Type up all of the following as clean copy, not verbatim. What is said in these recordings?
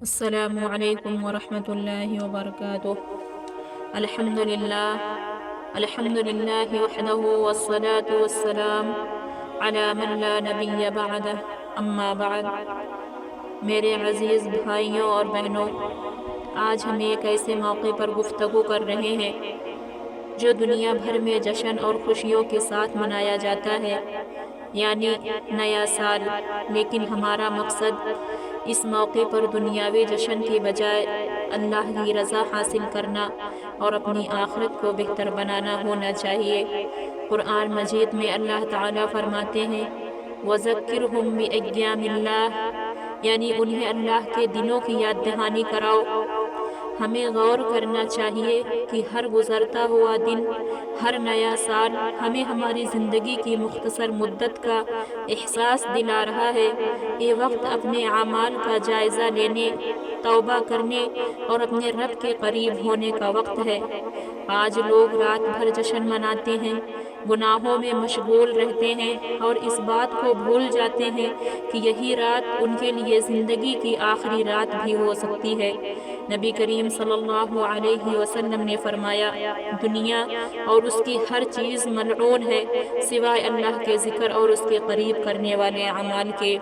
السلام علیکم ورحمۃ اللہ وبرکاتہ۔ الحمدللہ وحدہ والصلاة والسلام علی من لا نبی بعدہ، اما بعد۔ میرے عزیز بھائیوں اور بہنوں، آج ہم ایک ایسے موقع پر گفتگو کر رہے ہیں جو دنیا بھر میں جشن اور خوشیوں کے ساتھ منایا جاتا ہے، یعنی نیا سال۔ لیکن ہمارا مقصد اس موقع پر دنیاوی جشن کی بجائے اللہ کی رضا حاصل کرنا اور اپنی آخرت کو بہتر بنانا ہونا چاہیے۔ قرآن مجید میں اللہ تعالیٰ فرماتے ہیں وَذَكِّرْهُمْ بِأَيَّامِ اللَّهِ، یعنی انہیں اللہ کے دنوں کی یاد دہانی کراؤ۔ ہمیں غور کرنا چاہیے کہ ہر گزرتا ہوا دن، ہر نیا سال ہمیں ہماری زندگی کی مختصر مدت کا احساس دلا رہا ہے۔ یہ وقت اپنے اعمال کا جائزہ لینے، توبہ کرنے اور اپنے رب کے قریب ہونے کا وقت ہے۔ آج لوگ رات بھر جشن مناتے ہیں، گناہوں میں مشغول رہتے ہیں اور اس بات کو بھول جاتے ہیں کہ یہی رات ان کے لیے زندگی کی آخری رات بھی ہو سکتی ہے۔ نبی کریم صلی اللہ علیہ وسلم نے فرمایا دنیا اور اس کی ہر چیز ملعون ہے سوائے اللہ کے ذکر اور اس کے قریب کرنے والے اعمال کے۔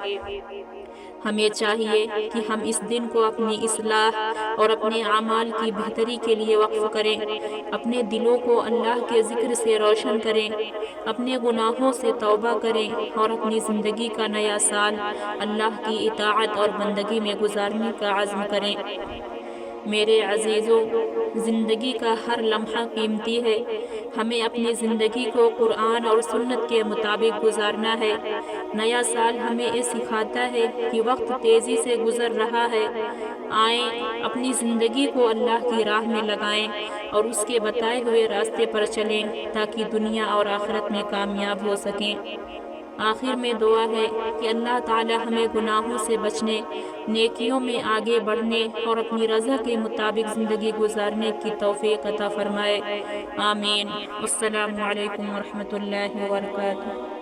ہمیں چاہیے کہ ہم اس دن کو اپنی اصلاح اور اپنے اعمال کی بہتری کے لیے وقف کریں، اپنے دلوں کو اللہ کے ذکر سے روشن کریں، اپنے گناہوں سے توبہ کریں اور اپنی زندگی کا نیا سال اللہ کی اطاعت اور بندگی میں گزارنے کا عزم کریں۔ میرے عزیزوں، زندگی کا ہر لمحہ قیمتی ہے۔ ہمیں اپنی زندگی کو قرآن اور سنت کے مطابق گزارنا ہے۔ نیا سال ہمیں یہ سکھاتا ہے کہ وقت تیزی سے گزر رہا ہے۔ آئیں اپنی زندگی کو اللہ کی راہ میں لگائیں اور اس کے بتائے ہوئے راستے پر چلیں تاکہ دنیا اور آخرت میں کامیاب ہو سکیں۔ آخر میں دعا ہے کہ اللہ تعالی ہمیں گناہوں سے بچنے، نیکیوں میں آگے بڑھنے اور اپنی رضا کے مطابق زندگی گزارنے کی توفیق عطا فرمائے۔ آمین۔ السلام علیکم ورحمۃ اللہ وبرکاتہ۔